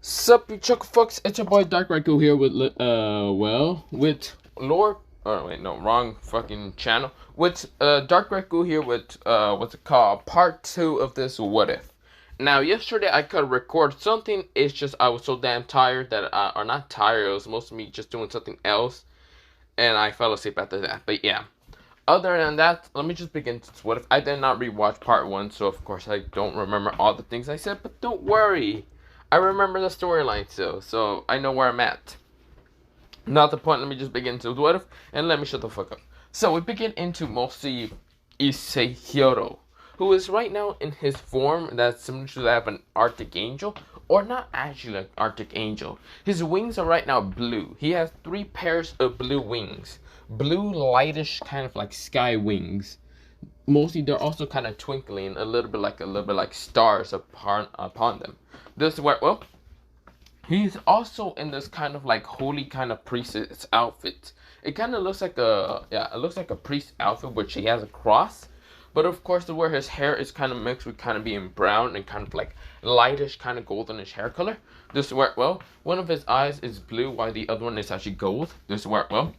Sup, you chuckle fucks? It's your boy Dark Raikou here with with Lord. Oh wait, no, wrong fucking channel. With Dark Raikou here with what's it called? Part 2 of this What If. Now, yesterday I could record something. It's just I was so damn tired that or not tired. It was mostly me just doing something else, and I fell asleep after that. But yeah. Other than that, let me just begin to what if I did not rewatch part 1, so of course I don't remember all the things I said, but don't worry. I remember the storyline still, so I know where I'm at. Not the point, let me just begin to what if, and let me shut the fuck up. So we begin into mostly Issei, who is right now in his form that's similar to that of an Arctic Angel, or not actually an Arctic Angel. His wings are right now blue. He has 3 pairs of blue wings. Blue, lightish, kind of like sky wings. Mostly they're also kind of twinkling, a little bit like stars upon them. This is where, well, he's also in this kind of like holy kind of priestess outfit. It kind of looks like it looks like a priest outfit, which he has a cross. But of course, the where his hair is kind of mixed with kind of being brown and kind of like lightish, kind of goldenish hair color. This is where, well, one of his eyes is blue, while the other one is actually gold. This is where, well,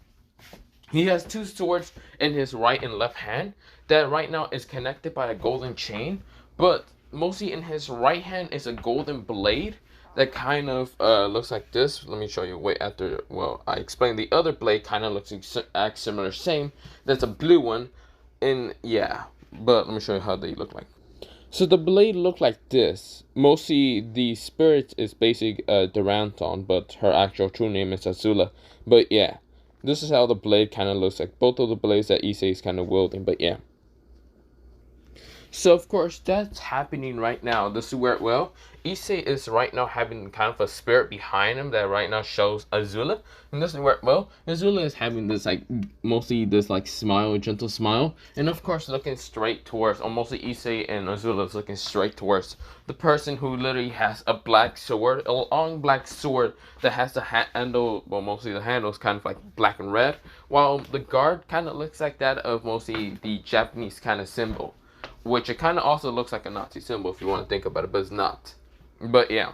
he has 2 swords in his right and left hand that right now is connected by a golden chain, but mostly in his right hand is a golden blade that kind of looks like this. Let me show you. Wait, after, well, I explained the other blade kind of looks similar, same. That's a blue one, and yeah, but let me show you how they look like. So the blade look like this. Mostly the spirit is basically Duranton, but her actual true name is Azula. But yeah, this is how the blade kind of looks like. Both of the blades that Issei is kind of wielding, but yeah. So of course that's happening right now. This is where, well, Issei is right now having kind of a spirit behind him that right now shows Azula. And this is where, well, Azula is having this like mostly this like smile, gentle smile, and of course looking straight towards, or mostly Issei and Azula is looking straight towards the person who literally has a black sword, a long black sword that has the handle, well, mostly the handle is kind of like black and red, while the guard kind of looks like that of mostly the Japanese kind of symbol, which it kind of also looks like a Nazi symbol if you want to think about it, but it's not. But yeah,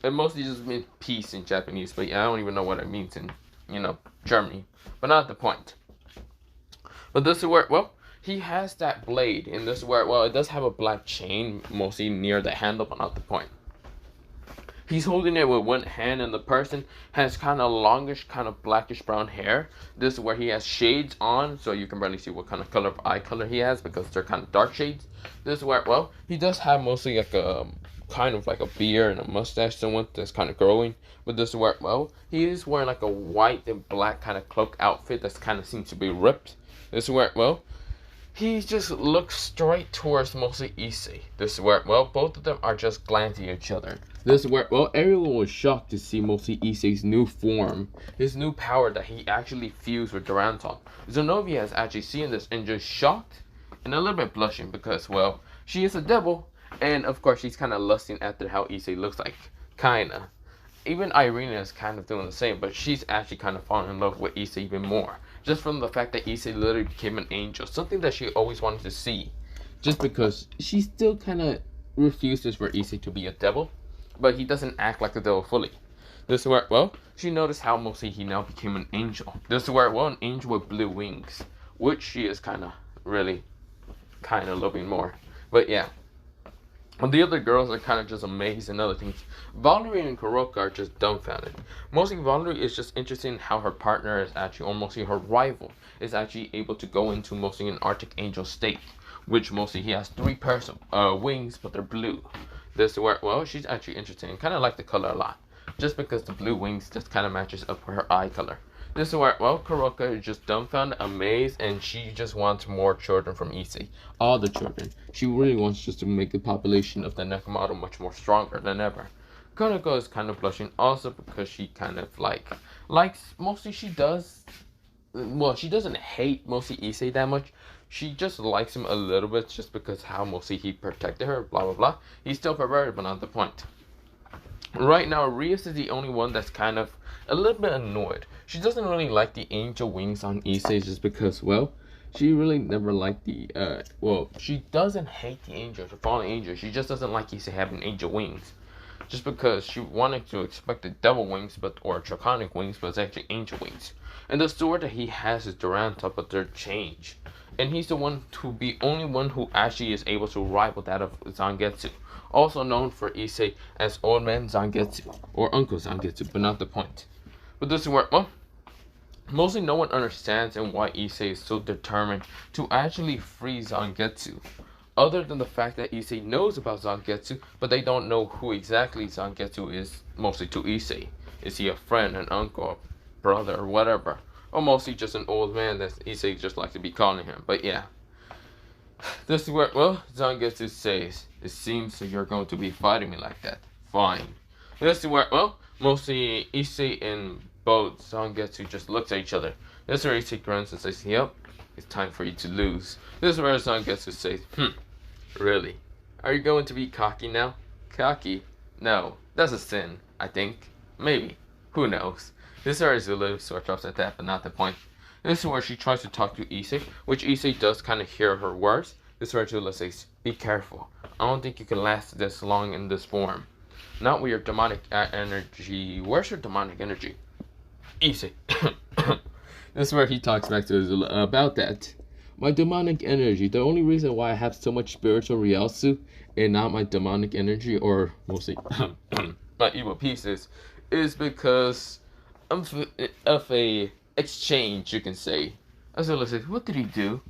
it mostly just means peace in Japanese, but yeah, I don't even know what it means in, Germany, but not the point. But this is where, well, he has that blade, and this is where, well, it does have a black chain mostly near the handle, but not the point. He's holding it with one hand, and the person has kind of longish, kind of blackish brown hair. This is where he has shades on, so you can barely see what kind of color of eye color he has because they're kind of dark shades. This is where, well, he does have mostly like a kind of like a beard and a mustache somewhat that's kind of growing. But this is where, well, he is wearing like a white and black kind of cloak outfit that's kind of seems to be ripped. This is where, well, he just looks straight towards mostly Issei. This is where, well, both of them are just glancing at each other. This is where, well, everyone was shocked to see mostly Issei's new form, his new power that he actually fused with Duranton. Zenobia has actually seen this and just shocked and a little bit blushing because, well, she is a devil, and of course she's kind of lusting after how Issei looks like, kinda. Even Irina is kind of doing the same, but she's actually kind of falling in love with Issei even more. Just from the fact that Issei literally became an angel. Something that she always wanted to see. Just because she still kind of refuses for Issei to be a devil. But he doesn't act like the devil fully. This is where, well, she noticed how mostly he now became an angel. This is where, well, an angel with blue wings. Which she is kind of, really, kind of loving more. But yeah. And the other girls are kind of just amazed and other things. Valerie and Kuroka are just dumbfounded. Mostly Valerie is just interested in how her partner is actually, or mostly her rival, is actually able to go into mostly an Arctic Angel state. Which mostly he has 3 pairs of wings, but they're blue. This is where, well, she's actually interested and kind of like the color a lot. Just because the blue wings just kind of matches up with her eye color. This is where, well, Kuroka is just dumbfounded, amazed, and she just wants more children from Issei. All the children. She really wants just to make the population of the Nekomaru much more stronger than ever. Konoko is kind of blushing also because she kind of likes, mostly she does, well, she doesn't hate mostly Issei that much. She just likes him a little bit just because how mostly he protected her, blah blah blah. He's still perverted, but not the point. Right now, Rias is the only one that's kind of a little bit annoyed. She doesn't really like the angel wings on Issei just because, well, she really never liked the, well, she doesn't hate the angels or fallen angels. She just doesn't like Issei having angel wings. just because she wanted to expect the devil wings, or draconic wings, but it's actually angel wings. And the sword that he has is Duranta, but they're changed. And he's the only one who actually is able to rival that of Zangetsu, also known for Issei as Old Man Zangetsu or Uncle Zangetsu, but not the point. But this is where, well, mostly no one understands and why Issei is so determined to actually free Zangetsu, other than the fact that Issei knows about Zangetsu, but they don't know who exactly Zangetsu is, mostly to Issei. Is he a friend, an uncle, a brother, or whatever? Or mostly just an old man that Issei just likes to be calling him. But yeah. This is where, well, Zangetsu says, it seems that you're going to be fighting me like that. Fine. This is where, well, mostly Issei and both Zangetsu just looks at each other. This is where Issei grunts and says, yep, it's time for you to lose. This is where Zangetsu says, really? Are you going to be cocky now? Cocky? No, that's a sin, I think. Maybe. Who knows? This is where Azula sort of at that, but not the point. This is where she tries to talk to Issei, which Issei does kind of hear her words. This is where Azula says, be careful. I don't think you can last this long in this form. Not with your demonic energy. Where's your demonic energy? Issei. This is where he talks back to Azula about that. My demonic energy. The only reason why I have so much spiritual Ryotsu and not my demonic energy, or mostly my evil pieces, is because of a exchange, you can say. Azula says, what did he do?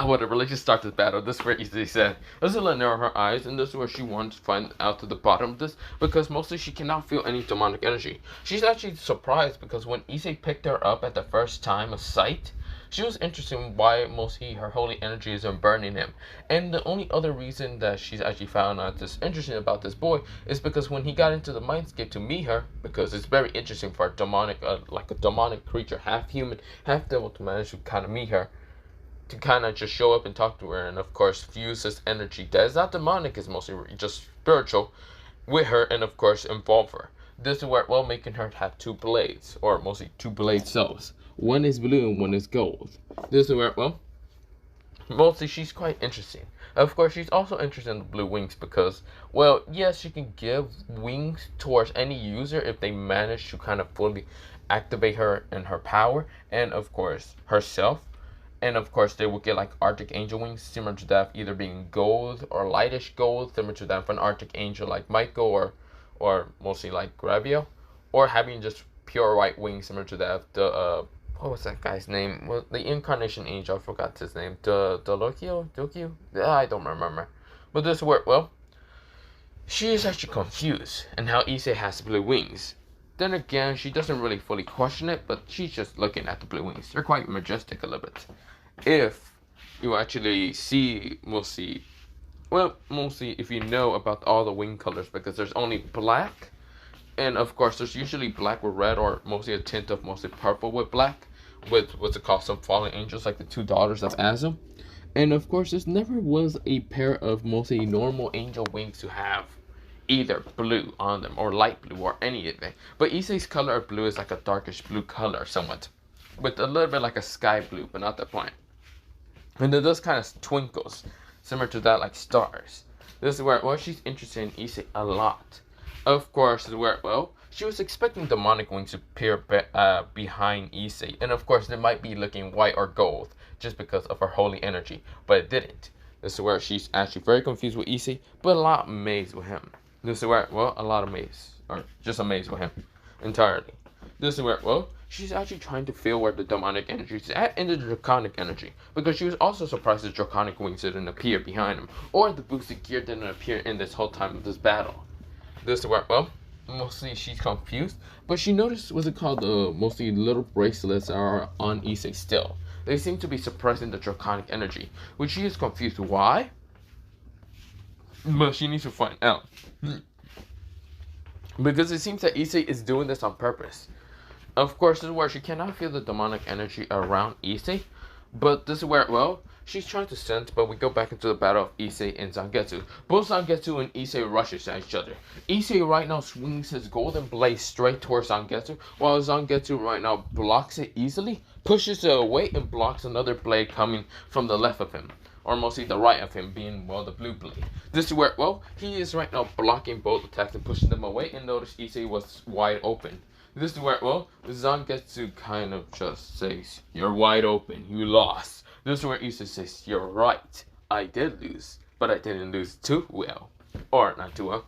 Whatever, let's just start this battle. This is where Issei said. Azula narrowed her eyes, and this is where she wants to find out to the bottom of this, because mostly she cannot feel any demonic energy. She's actually surprised, because when Issei picked her up at the first time of sight, she was interested in why mostly her holy energy isn't burning him. And the only other reason that she's actually found out this interesting about this boy is because when he got into the Mindscape to meet her, because it's very interesting for a demonic, like a demonic creature, half human, half devil, to manage to kind of meet her, to kind of just show up and talk to her, and of course fuse his energy that is not demonic, is mostly just spiritual, with her, and of course involve her. This is where, well, making her have two blades, or mostly two blade cells. One is blue and one is gold. This is where, well, mostly she's quite interesting. Of course, she's also interested in the blue wings because, well, yes, she can give wings towards any user if they manage to kind of fully activate her and her power, and of course herself. And of course, they will get like Arctic Angel wings, similar to that, either being gold or lightish gold, similar to that for an Arctic Angel like Maiko, or mostly like Gravio, or having just pure white wings, similar to that. The what was that guy's name? Well, the Incarnation Angel, I forgot his name. Dokyo? I don't remember. But this work, well, she is actually confused in how Issei has blue wings. Then again, she doesn't really fully question it, but she's just looking at the blue wings. They're quite majestic a little bit. If you actually see, mostly if you know about all the wing colors, because there's only black, and of course there's usually black with red, or mostly a tint of mostly purple with black, with what's it called, some fallen angels, like the two daughters of Azum. And of course, there never was a pair of mostly normal angel wings to have either blue on them, or light blue, or any of it. But Issei's color of blue is like a darkish blue color, somewhat, with a little bit like a sky blue, but not the point. And it does kind of twinkles, similar to that, like stars. This is where, well, she's interested in Issei a lot. Of course, where, well, she was expecting demonic wings to appear behind Issei, and of course, they might be looking white or gold, just because of her holy energy, but it didn't. This is where she's actually very confused with Issei, but a lot amazed with him. This is where, well, a lot amazed, or just amazed with him entirely. This is where, well, she's actually trying to feel where the demonic energy is at, and the draconic energy, because she was also surprised the draconic wings didn't appear behind him, or the boosted gear didn't appear in this whole time of this battle. This is where, well, mostly she's confused, but she noticed, what's it called, mostly little bracelets are on Issei still. They seem to be suppressing the draconic energy, which she is confused why, but she needs to find out. Because it seems that Issei is doing this on purpose. Of course, this is where she cannot feel the demonic energy around Issei, but this is where, well, she's trying to sense, but we go back into the battle of Issei and Zangetsu. Both Zangetsu and Issei rushes at each other. Issei right now swings his golden blade straight towards Zangetsu, while Zangetsu right now blocks it easily, pushes it away, and blocks another blade coming from the left of him. or mostly the right of him being, well, the blue blade. This is where, well, he is right now blocking both attacks and pushing them away, and notice Issei was wide open. This is where, well, Zangetsu kind of just says, "You're wide open, you lost." This is where Issei says, "You're right, I did lose, but I didn't lose too well." Or, not too well.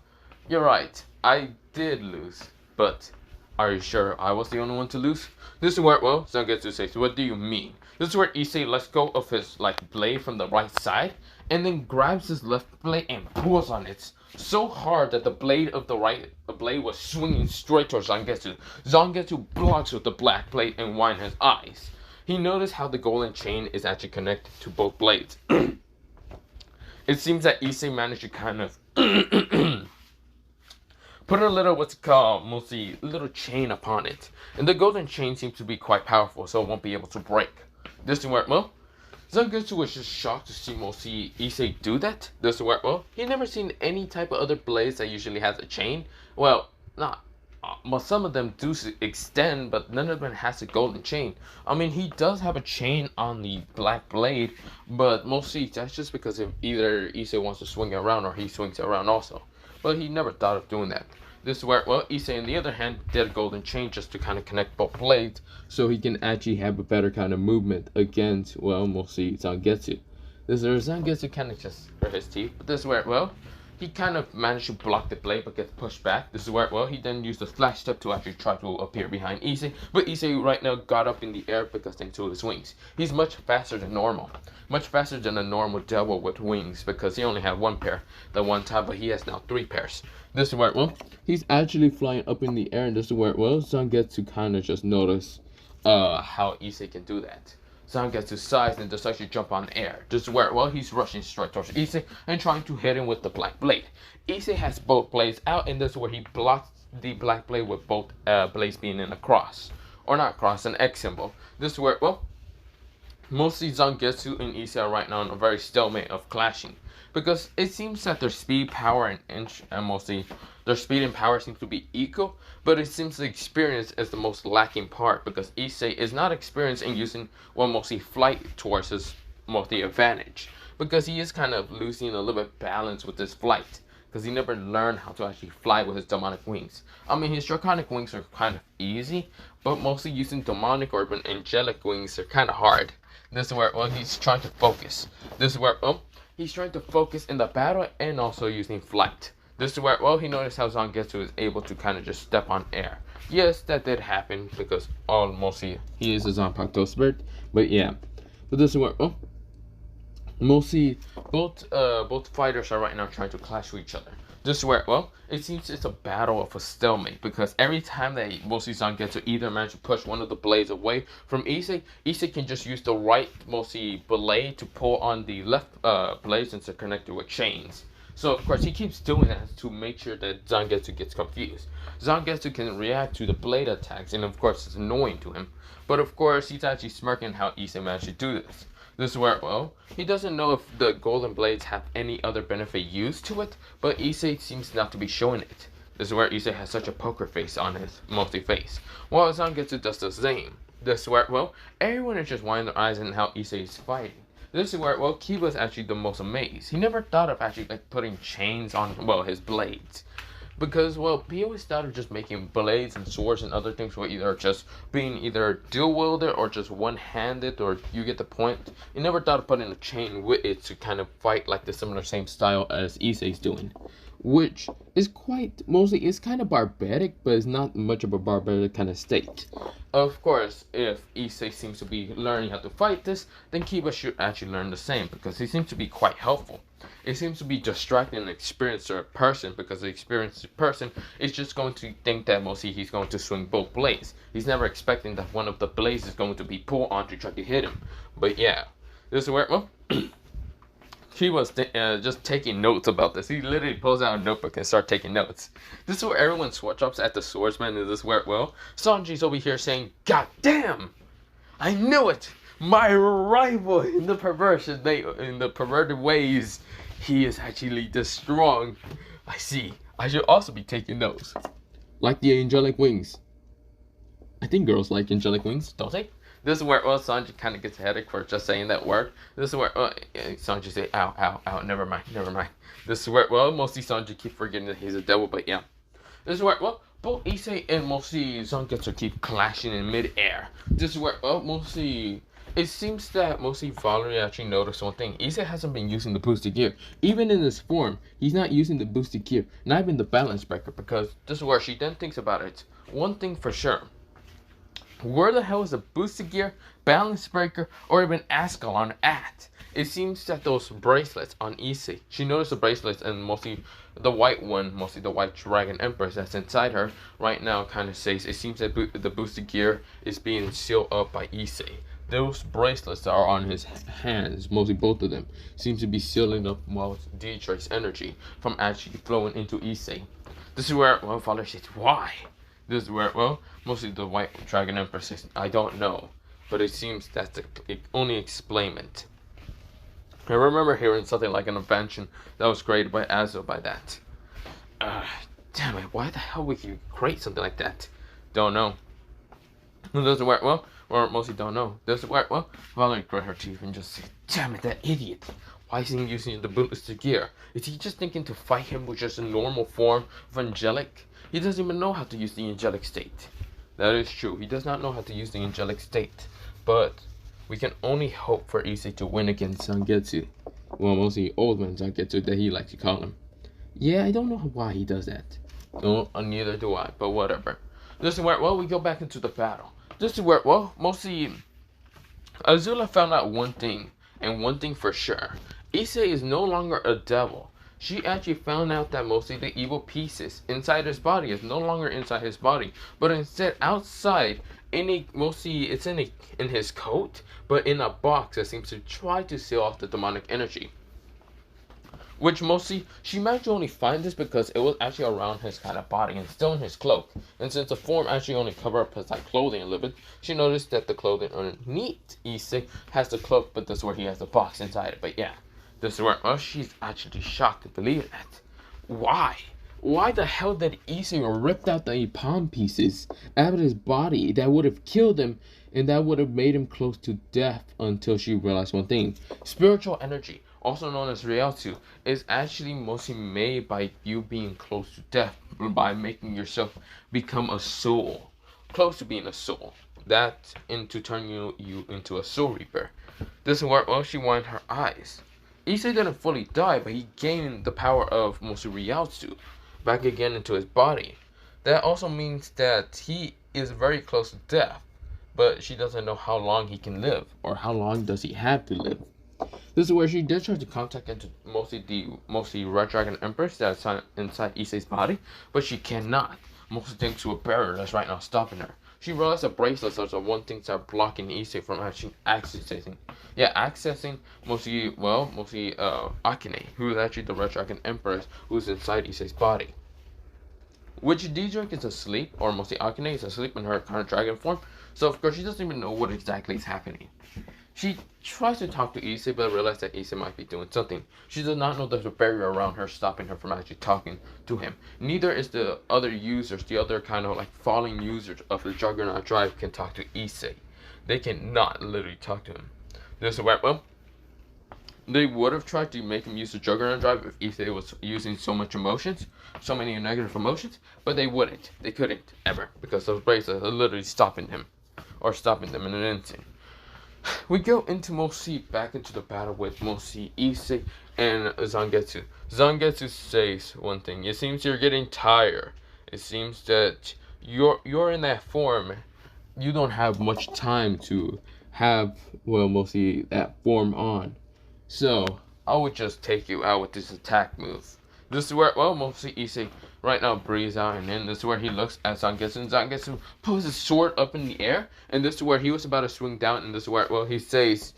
"You're right, I did lose, but are you sure I was the only one to lose?" This is where, well, Zangetsu says, "What do you mean?" This is where Issei lets go of his, like, blade from the right side, and then grabs his left blade and pulls on it so hard that the blade of the right blade was swinging straight towards Zangetsu. Zangetsu blocks with the black blade and winds his eyes. He noticed how the golden chain is actually connected to both blades. It seems that Issei managed to kind of put a little, what's called, mostly little chain upon it. And the golden chain seems to be quite powerful, so it won't be able to break. This is where, well, Zangetsu was just shocked to see mostly Issei do that. This is where, well, he never seen any type of other blades that usually has a chain. Well, not. Well, some of them do extend, but none of them has a golden chain. I mean, he does have a chain on the black blade, but mostly that's just because if either Issei wants to swing it around or he swings it around also. But he never thought of doing that. This is where, well, Issei on the other hand did a golden chain just to kind of connect both blades so he can actually have a better kind of movement against, well, mostly Zangetsu. This is where Zangetsu kind of just hurt his teeth, but this is where, well, he kind of managed to block the blade but gets pushed back. This is where, well, he then used the flash step to actually try to appear behind Issei, but Issei right now got up in the air because thanks to his wings. He's much faster than normal. Much faster than a normal devil with wings because he only had one pair the one time, but he has now 3 pairs. This is where, well, he's actually flying up in the air, and this is where, well, Zangetsu kind of just notice how Issei can do that. Zangetsu sighs and decides to jump on air. This is where, well, he's rushing straight towards Issei and trying to hit him with the black blade. Issei has both blades out, and this is where he blocks the black blade with both blades being in a cross. Or not cross, an X symbol. This is where, well, mostly Zangetsu and Issei are right now in a very stalemate of clashing. Because it seems that their speed, power, and mostly their speed and power seems to be equal, but it seems the experience is the most lacking part because Issei is not experienced in using, well, mostly flight towards his mostly advantage. Because he is kind of losing a little bit balance with his flight. Because he never learned how to actually fly with his demonic wings. I mean, his draconic wings are kind of easy, but mostly using demonic or even angelic wings are kind of hard. This is where, well, he's trying to focus. This is where, well, he's trying to focus in the battle and also using flight. This is where, well, he noticed how Zangetsu is able to kind of just step on air. Yes, that did happen because mostly he is a Zanpakuto spirit, but yeah. But this is where, well, mostly both fighters are right now trying to clash with each other. This is where, well, it seems it's a battle of a stalemate because every time that mostly Zangetsu either manage to push one of the blades away from Issei, Issei can just use the right mostly blade to pull on the left blade since they're connected with chains. So of course he keeps doing that to make sure that Zangetsu gets confused. Zangetsu can react to the blade attacks, and of course it's annoying to him. But of course he's actually smirking how Issei managed to do this. This is where, well, he doesn't know if the golden blades have any other benefit used to it, but Issei seems not to be showing it. This is where Issei has such a poker face on his mostly face, while Zangetsu does the same. This is where, well, everyone is just winding their eyes on how Issei is fighting. This is where, well, Kiba is actually the most amazed. He never thought of actually like putting chains on, well, his blades. Because, well, he always thought of just making blades and swords and other things were either just being either dual-wielded or just one-handed, or you get the point. He never thought of putting a chain with it to kind of fight like the similar same style as Issei's doing. Which is quite, mostly, it's kind of barbaric, but it's not much of a barbaric kind of state. Of course, if Issei seems to be learning how to fight this, then Kiba should actually learn the same, because he seems to be quite helpful. It seems to be distracting an experienced person, because the experienced person is just going to think that mostly he's going to swing both blades. He's never expecting that one of the blades is going to be pulled on to try to hit him. But yeah, this is where, well, he was just taking notes about this. He literally pulls out a notebook and starts taking notes. This is where everyone switch ups at the swordsman, and this is where, well, Sanji's over here saying, "God damn! I knew it! My rival in the perverted ways. He is actually this strong. I see. I should also be taking notes." Like the angelic wings. I think girls like angelic wings, don't they? This is where Sanji kind of gets a headache for just saying that word. This is where Sanji say, ow, ow, ow, never mind. This is where, mostly Sanji keep forgetting that he's a devil, but yeah. This is where, both Issei and mostly Zangetsu keep clashing in mid-air. This is where, mostly, it seems that mostly Valerie actually noticed one thing. Issei hasn't been using the boosted gear. Even in this form, he's not using the boosted gear, not even the balance breaker, because this is where she then thinks about it. One thing for sure. Where the hell is the boosted gear, balance breaker, or even Ascalon at? It seems that those bracelets on Issei, she noticed the bracelets and mostly the white one, mostly the white dragon empress that's inside her right now kind of says it seems that the boosted gear is being sealed up by Issei. Those bracelets that are on his hands, mostly both of them, seem to be sealing up Dietrich's energy from actually flowing into Issei. This is where, Father says, why? This is where, mostly the white dragon empress says, I don't know. But it seems that's the only explainment. I remember hearing something like an invention that was created by Azo by that. Damn it, why the hell would you create something like that? Don't know. This is where, or mostly don't know. This is where, Valerie grit her teeth and just say, damn it, that idiot. Why is he using the boosted gear? Is he just thinking to fight him with just a normal form of angelic? He doesn't even know how to use the angelic state. That is true. He does not know how to use the angelic state. But we can only hope for Issei to win against Zangetsu. Well, mostly old man Zangetsu that he likes to call him. Yeah, I don't know why he does that. No, neither do I, but whatever. This is where, we go back into the battle. This is where, mostly Azula found out one thing, and one thing for sure. Issei is no longer a devil. She actually found out that mostly the evil pieces inside his body is no longer inside his body, but instead outside, it's in his coat, but in a box that seems to try to seal off the demonic energy. Which mostly, she managed to only find this because it was actually around his kind of body and still in his cloak. And since the form actually only covered up his clothing a little bit, she noticed that the clothing underneath Issei has the cloak, but this is where he has the box inside it. But yeah. This is where, she's actually shocked to believe that. Why? Why the hell did Issei ripped out the palm pieces out of his body that would have killed him and that would have made him close to death until she realized one thing. Spiritual energy, also known as Ryotsu, is actually mostly made by you being close to death, by making yourself become a soul. Close to being a soul. That into turning you into a soul reaper. This is where, she widened her eyes. Issei didn't fully die, but he gained the power of mostly Ryotsu back again into his body. That also means that he is very close to death, but she doesn't know how long he can live, or how long does he have to live. This is where she did try to contact into mostly Red Dragon Empress that's inside Issei's body, but she cannot. Mostly thanks to a barrier that's right now stopping her. She realized the bracelets are the one thing that are blocking Issei from actually accessing mostly Akane, who is actually the Red Dragon Empress who's inside Issei's body. Which Dietrich is asleep, or mostly Akane is asleep in her current dragon form, so of course she doesn't even know what exactly is happening. She tries to talk to Issei, but realizes that Issei might be doing something. She does not know there's a barrier around her stopping her from actually talking to him. Neither is the other users, the other kind of falling users of the Juggernaut Drive can talk to Issei. They cannot literally talk to him. This is where, they would have tried to make him use the Juggernaut Drive if Issei was using so many negative emotions, but they wouldn't. They couldn't, ever, because those bracelets are literally stopping them in an instant. We go into back into the battle with mostly Issei and Zangetsu. Zangetsu says one thing. It seems you're getting tired. It seems that you're in that form. You don't have much time to have mostly that form on. So I would just take you out with this attack move. This is where mostly Issei right now breathes out, and then this is where he looks at Zangetsu, and Zangetsu pulls his sword up in the air, and this is where he was about to swing down, and this is where he says,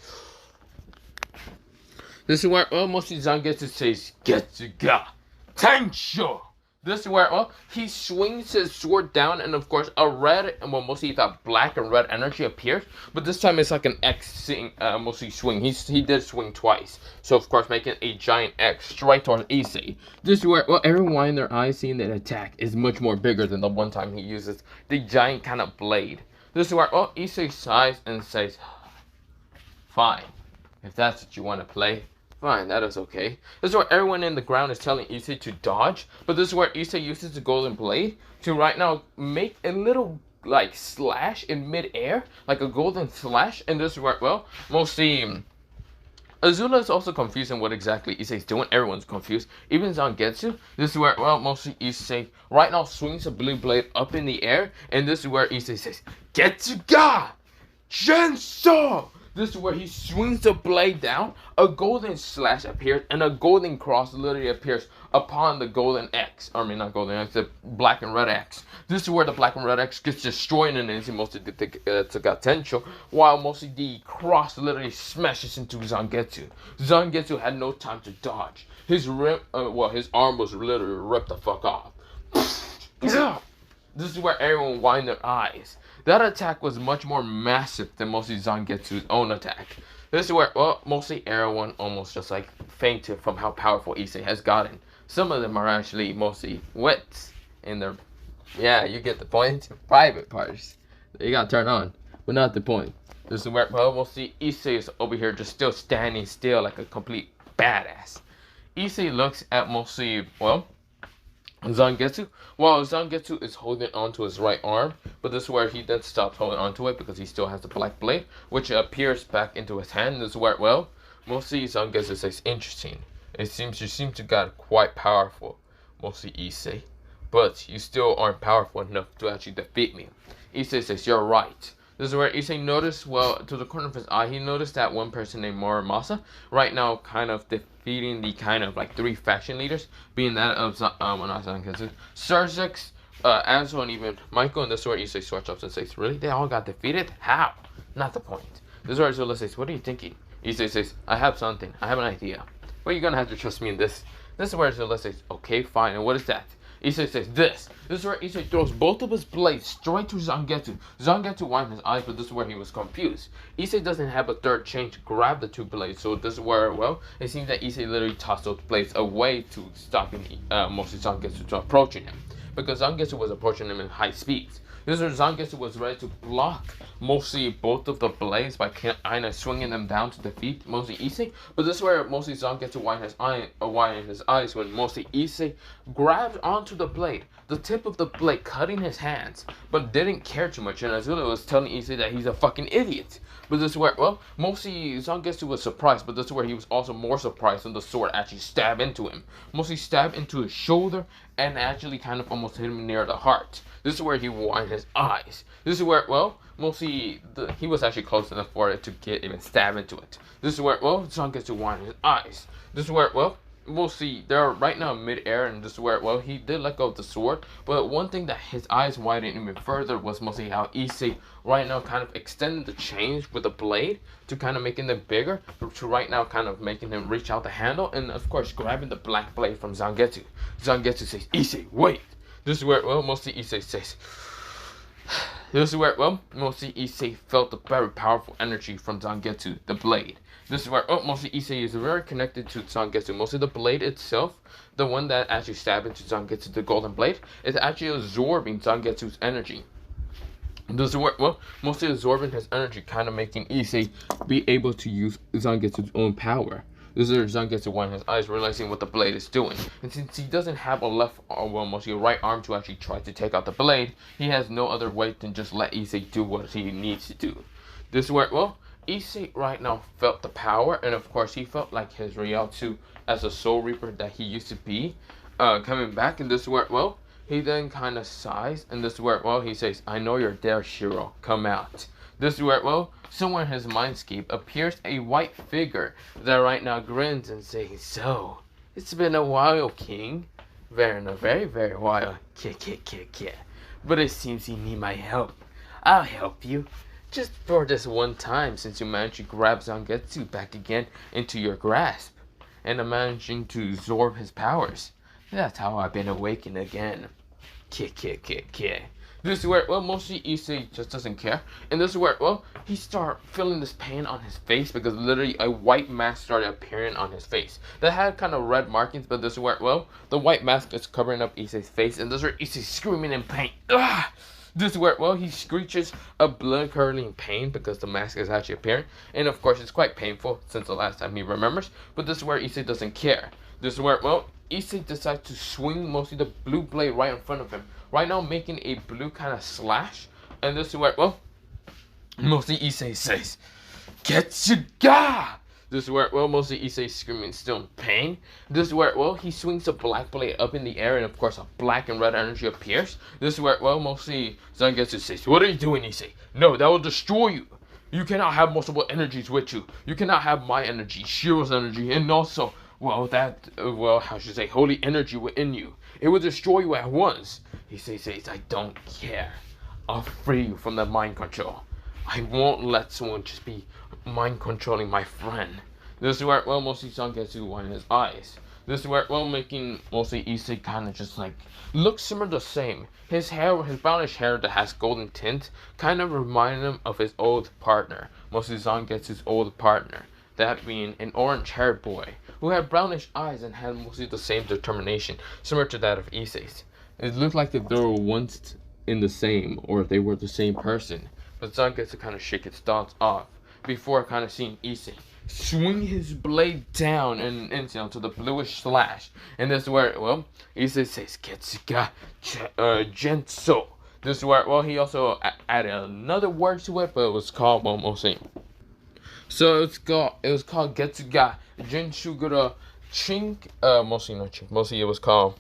mostly Zangetsu says, Getsuga, Tensho. This is where he swings his sword down, and of course a red and mostly that black and red energy appears, but this time it's like an X mostly swing. He did swing twice, so of course making a giant X straight towards Issei. This is where everyone in their eyes seeing that attack is much more bigger than the one time he uses the giant kind of blade. This is where, well, Issei sighs and says, fine. If that's what you want to play, fine, that is okay. This is where everyone in the ground is telling Issei to dodge, but this is where Issei uses the golden blade to right now make a little like slash in midair, like a golden slash, and this is where, well, mostly Azula is also confused on what exactly Issei is doing. Everyone's confused. Even Zangetsu. This is where, well, mostly Issei right now swings a blue blade up in the air. And this is where Issei says, Getsuga! Genso! This is where he swings the blade down. A golden slash appears. And a golden cross literally appears upon the golden X. I mean, not golden X, the black and red X. This is where the black and red X gets destroyed in an instant, mostly the Getsuga, while mostly the cross literally smashes into Zangetsu. Zangetsu had no time to dodge. His arm was literally ripped the fuck off. This is where everyone widened their eyes. That attack was much more massive than mostly Zangetsu's own attack. This is where, well, mostly everyone almost just like fainted from how powerful Issei has gotten. Some of them are actually mostly wet in their, yeah, you get the point, private parts. You gotta turn on, but not the point. This is where, well, we'll see Issei is over here just still standing still like a complete badass. Issei looks at mostly, well, Zangetsu, while Zangetsu is holding onto his right arm, but this is where he then stops holding onto it because he still has the black blade, which appears back into his hand. This is where, well, mostly Zangetsu says, interesting. It seems you seem to got quite powerful, mostly Issei, but you still aren't powerful enough to actually defeat me. Issei says, you're right. This is where Issei noticed, well, to the corner of his eye, he noticed that one person named Muramasa right now kind of defeating the kind of like 3 faction leaders, being that of Surgex, Ansel, and even Michael. And this is where Issei switches up and says, really? They all got defeated? How? Not the point. This is where Azula says, what are you thinking? Issei says, I have something. I have an idea. Well, you're gonna have to trust me in this. This is where Azula says, okay, fine. And what is that? Issei says this. This is where Issei throws both of his blades straight to Zangetsu. Zangetsu winds his eyes, but this is where he was confused. Issei doesn't have a third chain to grab the 2 blades, so this is where, well, it seems that Issei literally tossed those blades away to stopping mostly Zangetsu from approaching him, because Zangetsu was approaching him in high speeds. This is where Zangetsu was ready to block mostly both of the blades by kind of swinging them down to defeat mostly Issei. But this is where mostly Zangetsu widened his eyes when mostly Issei grabbed onto the blade, the tip of the blade cutting his hands, but didn't care too much. And Azula was telling Issei that he's a fucking idiot. But this is where, well, mostly Zangetsu was surprised, but this is where he was also more surprised when the sword actually stabbed into him. Mostly stabbed into his shoulder and actually kind of almost hit him near the heart. This is where he widened his eyes. This is where, well, mostly he was actually close enough for it to get even stab into it. This is where, well, Zangetsu widened his eyes. This is where, well, we'll see. They're right now mid-air, and this is where, well, he did let go of the sword. But one thing that his eyes widened even further was mostly how Issei right now kind of extended the chains with the blade to kind of making them bigger, to right now kind of making him reach out the handle, and of course grabbing the black blade from Zangetsu. Zangetsu says, Issei, wait. This is where, well, mostly Issei says, this is where, well, mostly Issei felt the very powerful energy from Zangetsu, the blade. This is where, oh, mostly Issei is very connected to Zangetsu. Mostly the blade itself, the one that actually stabbed into Zangetsu, the golden blade, is actually absorbing Zangetsu's energy. This is where, well, mostly absorbing his energy, kind of making Issei be able to use Zangetsu's own power. This is where Zangetsu winding his eyes, realizing what the blade is doing. And since he doesn't have a left arm, well, mostly a right arm to actually try to take out the blade, he has no other way than just let Issei do what he needs to do. This is where, well, Issei right now felt the power, and of course he felt like his Ryotsu as a Soul Reaper that he used to be, coming back. And this is where, well, he then kind of sighs, and this is where, well, he says, I know you're there, Shiro, come out. This is where, well, somewhere in his mindscape appears a white figure that right now grins and says, so, it's been a while, King. Very, very while. But it seems you need my help. I'll help you. Just for this one time, since you managed to grab Zangetsu back again into your grasp, and I'm managing to absorb his powers. That's how I've been awakened again. This is where, well, mostly Issei just doesn't care. And this is where, well, he started feeling this pain on his face because literally a white mask started appearing on his face. That had kind of red markings, but this is where, well, the white mask is covering up Issei's face. And this is where Issei's screaming in pain. Ah! This is where, well, he screeches a blood-curdling pain because the mask is actually appearing. And of course, it's quite painful since the last time he remembers. But this is where Issei doesn't care. This is where, well, Issei decides to swing mostly the blue blade right in front of him. Right now, making a blue kind of slash. And this is where, well, mostly Issei says, Getsuga! This is where, well, mostly Issei screaming still in pain. This is where, well, he swings a black blade up in the air, and of course a black and red energy appears. This is where, well, mostly Zangetsu says, what are you doing, Issei? No, that will destroy you. You cannot have multiple energies with you. You cannot have my energy, Shiro's energy, and also, well, that, well, how should I say, holy energy within you. It will destroy you at once. Issei says, I don't care. I'll free you from the mind control. I won't let someone just be mind controlling my friend. This is where, well, mostly Zangetsu widen his eyes. This is where, well, making mostly Issei kind of just like looks similar the same. His hair, his brownish hair that has golden tint, kind of reminded him of his old partner, mostly Zangetsu's old partner. That being an orange-haired boy who had brownish eyes and had mostly the same determination, similar to that of Issei's. It looked like if they were once in the same, or if they were the same person. But Zangetsu kind of shake his thoughts off before kind of seeing Issei swing his blade down and into the bluish slash. And this is where, well, Issei says, Getsuga Genso. This is where, well, he also added another word to it, but it was called, well, mostly. So it was called Getsuga Genshugura Chink, mostly not Chink, mostly it was called.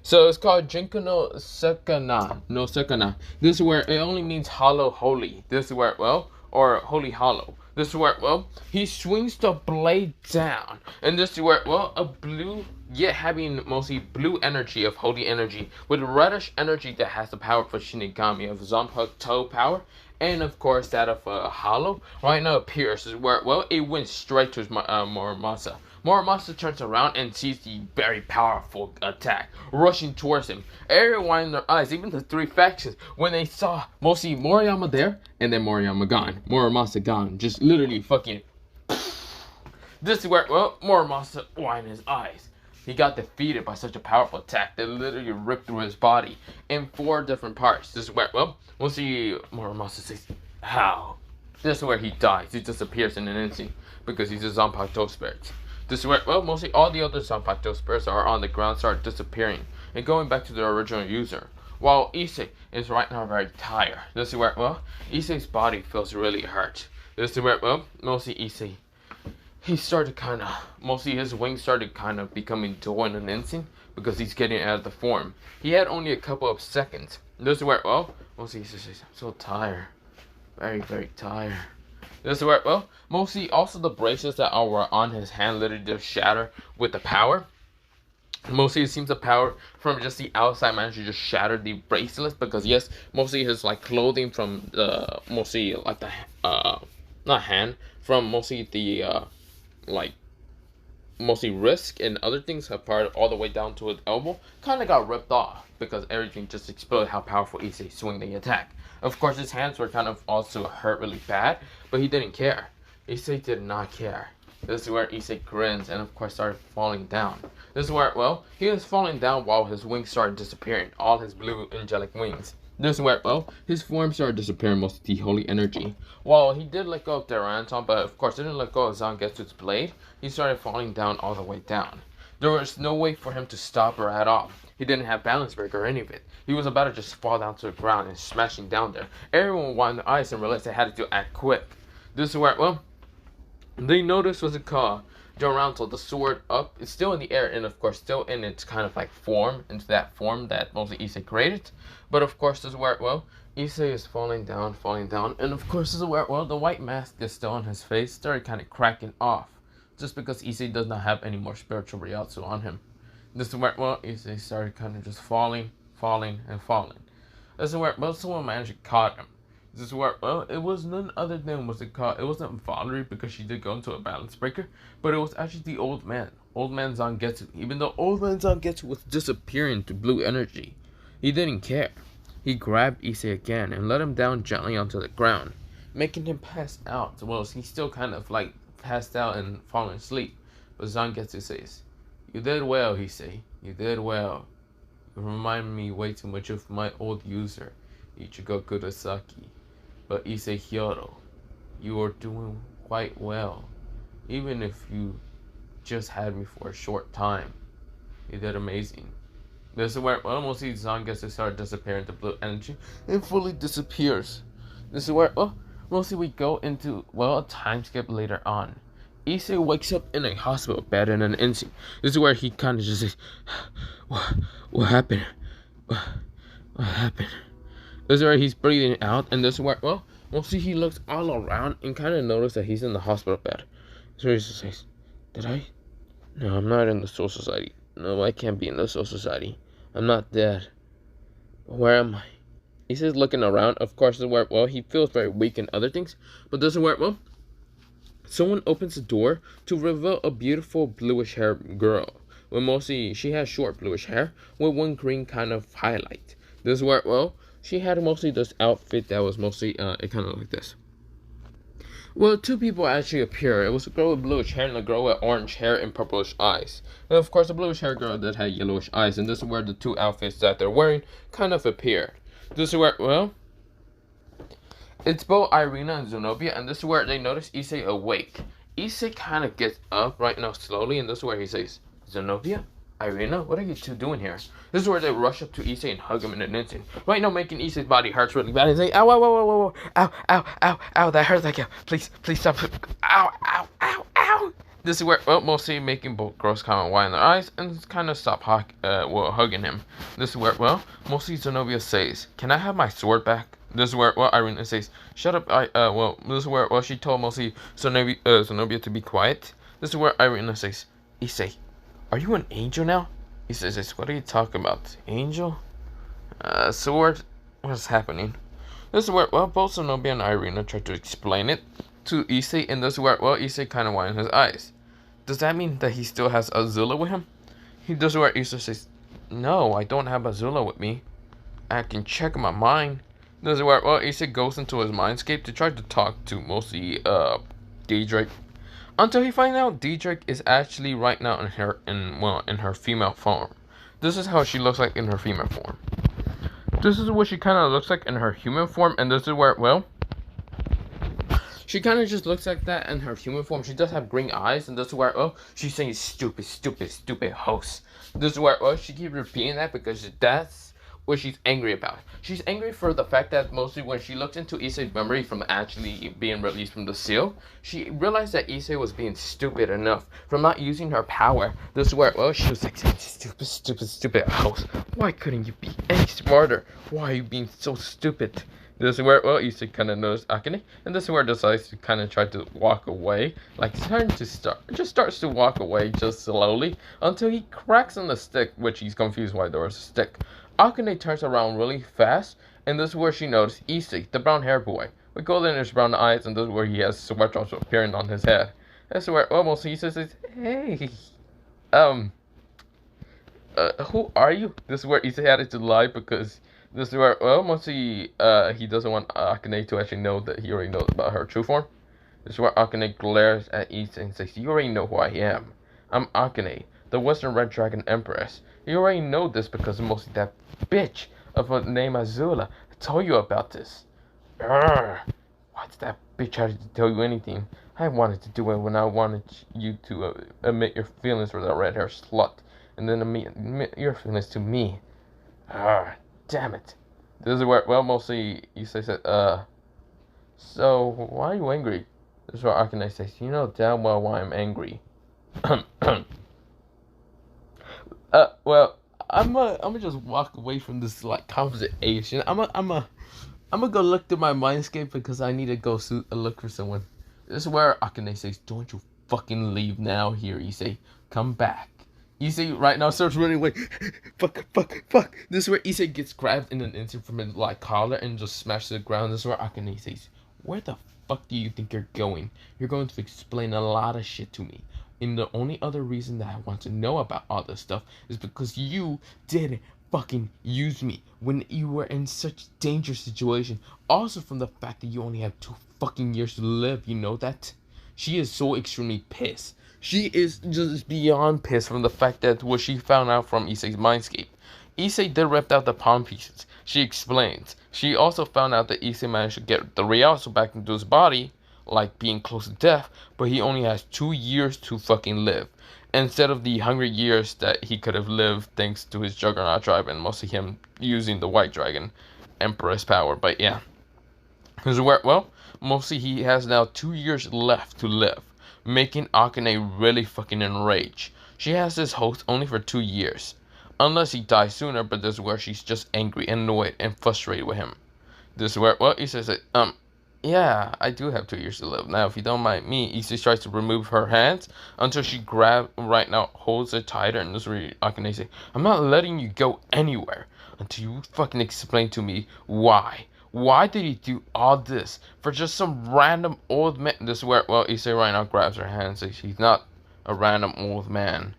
So it's called Jinko no Sakana. This is where it only means hollow holy. This is where, well, or holy hollow. This is where, well, he swings the blade down. And this is where, well, a blue, yet having mostly blue energy of holy energy with reddish energy that has the power for Shinigami of Zanpakuto power. And of course that of hollow. Right now appears. This is where, well, it went straight to Muramasa. Muramasa turns around and sees the very powerful attack rushing towards him. Everyone in their eyes, even the three factions, when they saw mostly Moriyama there, and then Moriyama gone. Muramasa gone. Just literally fucking... This is where, well, Muramasa widened his eyes. He got defeated by such a powerful attack that literally ripped through his body in 4 different parts. This is where, well, we'll see Muramasa says, how? This is where he dies. He disappears in an instant because he's a Zanpakuto spirit. This is where, well, mostly all the other Zanpakuto spirits are on the ground, start disappearing and going back to their original user. While Issei is right now very tired. This is where, well, Issei's body feels really hurt. This is where, well, mostly Issei, he started kind of, mostly his wings started kind of becoming dull in an instant because he's getting out of the form. He had only a couple of seconds. This is where, well, mostly Issei says, I'm so tired. Very, very tired. This is where, well, mostly also the bracelets that were on his hand literally just shatter with the power. Mostly it seems the power from just the outside managed to just shatter the bracelets because yes, mostly his like clothing from the, mostly like the, not hand, from mostly the, like, mostly wrist and other things have part all the way down to his elbow kind of got ripped off because everything just exploded how powerful Issei swung the attack. Of course, his hands were kind of also hurt really bad, but he didn't care. Issei did not care. This is where Issei grins and of course started falling down. This is where, well, he was falling down while his wings started disappearing, all his blue angelic wings. This is where, well, his form started disappearing, most of the holy energy. While he did let go of Deranton, but of course didn't let go of Zangetsu's blade, he started falling down all the way down. There was no way for him to stop her at all. He didn't have balance break or any of it. He was about to just fall down to the ground and smashing down there. Everyone wanted the ice and realized they had to act quick. This is where, well, they noticed was a call. Doranto, the sword up, it's still in the air and of course still in its kind of like form, into that form that mostly Issei created. But of course this is where, well, Issei is falling down, and of course this is where, well, the white mask is still on his face, started kind of cracking off. Just because Issei does not have any more spiritual Ryatsu on him. This is where, well, Issei started kind of just falling. This is where, well, someone managed to caught him. This is where, well, it was none other than it wasn't Valerie because she did go into a balance breaker, but it was actually the old man Zangetsu. Even though old man Zangetsu was disappearing to blue energy, he didn't care. He grabbed Issei again and let him down gently onto the ground, making him pass out. Well, he's still kind of like passed out and falling asleep. But Zangetsu says, "You did well, Issei. You did well. You remind me way too much of my old user. Ichigo Kurosaki. But Issei Hyodo, you are doing quite well. Even if you just had me for a short time, you did amazing. This is where mostly Zangetsu start disappearing the blue energy and fully disappears. This is where mostly we go into a time skip later on. Issei wakes up in a hospital bed in an instant. This is where he kind of just says, what happened? What happened? This is where he's breathing out, and this is where mostly he looks all around and kind of notices that he's in the hospital bed. So he just says, did I? No, I'm not in the Soul Society. No, I can't be in the Soul Society. I'm not dead. Where am I? He says looking around. Of course, this is where, he feels very weak and other things. But this is where, someone opens the door to reveal a beautiful bluish hair girl. When mostly she has short bluish hair with one green kind of highlight. This is where, she had mostly this outfit that was mostly, it kind of like this. Well, two people actually appear. It was a girl with bluish hair and a girl with orange hair and purplish eyes. And of course, the bluish hair girl that had yellowish eyes, and this is where the two outfits that they're wearing kind of appeared. This is where, it's both Irina and Zenobia, and this is where they notice Issei awake. Issei kind of gets up right now slowly, and this is where he says, Zenobia? Irina, what are you two doing here? This is where they rush up to Issei and hug him in an instant. Right now, making Issei's body hurts really bad. And say, ow, ow, ow, ow, ow, ow, ow, ow, ow, that hurts like hell. Please stop. Ow, ow, ow, ow. This is where, mostly making both girls kind of wide in their eyes and kind of stop hugging him. This is where, mostly Zenobia says, can I have my sword back? This is where, Irina says, shut up, this is where, she told mostly Zenobia to be quiet. This is where Irina says, Issei, are you an angel now? He says, what are you talking about? Angel? Sword? What's happening? This is where, both Zenobia and Irina try to explain it to Issei, and this is where, Issei kind of widens his eyes. Does that mean that he still has Azula with him? This is where Issei says, no, I don't have Azula with me. I can check my mind. This is where, Issei goes into his Mindscape to try to talk to mostly, Daedric. Until he finds out Daedric is actually right now in her female form. This is how she looks like in her female form. This is what she kind of looks like in her human form, and this is where, she kind of just looks like that in her human form. She does have green eyes, and this is where, she's saying stupid host. This is where, she keeps repeating that because that's what she's angry about. She's angry for the fact that mostly when she looked into Issei's memory from actually being released from the seal, she realized that Issei was being stupid enough from not using her power. This is where, she was like, stupid house. Why couldn't you be any smarter? Why are you being so stupid? This is where, Issei kind of noticed Akane, and this is where decides to kind of try to walk away, like starts to walk away just slowly, until he cracks on the stick, which he's confused why there was a stick. Akane turns around really fast, and this is where she notices Issei, the brown hair boy, with goldenish brown eyes, and this is where he has sweat drops appearing on his head. This is where almost he says, hey, who are you? This is where Issei had to lie because this is where, mostly, he doesn't want Akane to actually know that he already knows about her true form. This is where Akane glares at Issei and says, you already know who I am. I'm Akane, the Western Red Dragon Empress. You already know this because of mostly that bitch of a name Azula. I told you about this. Why did that bitch try to tell you anything? I wanted to do it when I wanted you to admit your feelings for that red hair slut. And then admit your feelings to me. Damn it. This is where, mostly Issei said, so why are you angry? This is where Akane says, you know damn well why I'm angry. I'm gonna just walk away from this like conversation. I'm gonna go look through my Mindscape because I need to go look for someone. This is where Akane says, "Don't you fucking leave now, here, Issei. Come back." Issei right now starts running away. fuck. This is where Issei gets grabbed in an instant from his like collar and just smashed to the ground. This is where Akane says, "Where the fuck do you think you're going? You're going to explain a lot of shit to me. And the only other reason that I want to know about all this stuff is because you didn't fucking use me when you were in such dangerous situation. Also from the fact that you only have 2 fucking years to live, you know that?" She is so extremely pissed. She is just beyond pissed from the fact that what she found out from Issei's Mindscape. Issei did rip out the palm pieces. She explains. She also found out that Issei managed to get the Rialto back into his body, like being close to death, but he only has 2 years to fucking live. Instead of the 100 years that he could have lived thanks to his Juggernaut tribe and mostly him using the White Dragon Emperor's power. But yeah. Well, mostly he has now 2 years left to live, making Akane really fucking enraged. She has this host only for 2 years. Unless he dies sooner, but this is where she's just angry, annoyed, and frustrated with him. This is where, well, he says, yeah, I do have 2 years to live. Now, if you don't mind me, Issei tries to remove her hands until she right now holds it tighter, and this is where Akane says, I'm not letting you go anywhere until you fucking explain to me why. Why did he do all this for just some random old man? This is where, well, Issei right now grabs her hand and says, he's not a random old man.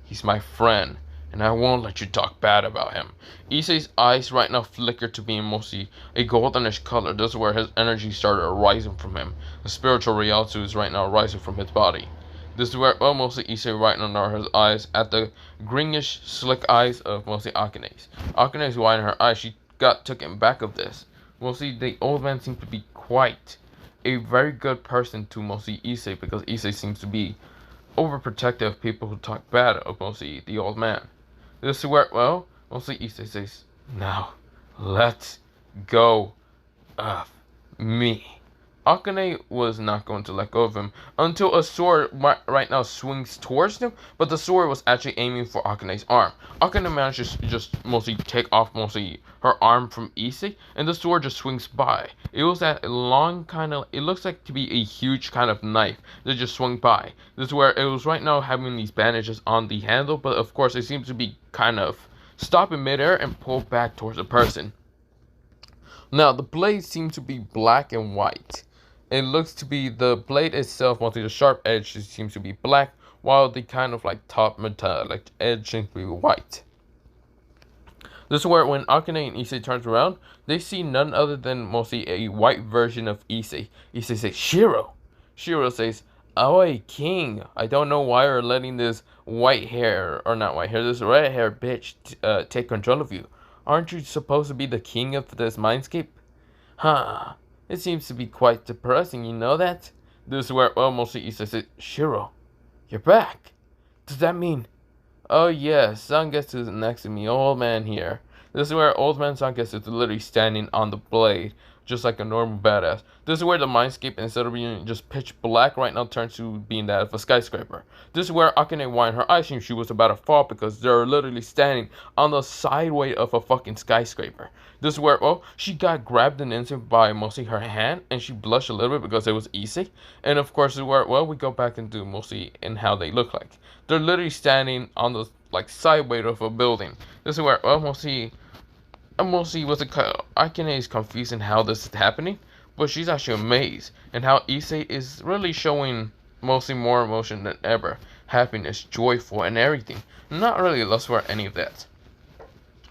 He's my friend, and I won't let you talk bad about him. Issei's eyes right now flicker to being mostly a goldenish color. This is where his energy started rising from him. The spiritual reality is right now rising from his body. This is where, well, mostly Issei right now his eyes at the greenish, slick eyes of mostly Akane's. Akane's widening her eyes. She got taken back of this. Mostly the old man seems to be quite a very good person to mostly Issei, because Issei seems to be overprotective of people who talk bad of mostly the old man. This is where, well, mostly Issei says, now, let's go of me. Akane was not going to let go of him until a sword right now swings towards him, but the sword was actually aiming for Akane's arm. Akane manages to just mostly take off mostly her arm from Issei, and the sword just swings by. It was that long kind of, it looks like to be a huge kind of knife that just swung by. This is where it was right now having these bandages on the handle, but of course it seems to be kind of stopping midair and pulled back towards the person. Now the blade seems to be black and white. It looks to be the blade itself, mostly the sharp edge, seems to be black, while the kind of like top metallic edge seems to be white. This is where when Akane and Issei turns around, they see none other than mostly a white version of Issei. Issei says, Shiro! Shiro says, Aoi King, I don't know why you're letting this white hair, or not white hair, this red hair bitch take control of you. Aren't you supposed to be the king of this Mindscape? Huh. It seems to be quite depressing, you know that? This is where, well, mostly Issei says, Shiro, you're back. Does that mean... Oh yes, Zangetsu is next to me, old man here. This is where old man Zangetsu is literally standing on the blade, just like a normal badass. This is where the Mindscape, instead of being just pitch black right now, turns to being that of a skyscraper. This is where Akane widened her eyes and she was about to fall because they're literally standing on the sideway of a fucking skyscraper. This is where, well, she got grabbed in an instant by mostly her hand, and she blushed a little bit because it was Issei. And of course, this is where, well, we go back into mostly in how they look like. They're literally standing on the like sideway of a building. This is where, well, mostly was Akane is confused in how this is happening, but she's actually amazed and how Issei is really showing mostly more emotion than ever, happiness, joyful, and everything. Not really lust for any of that.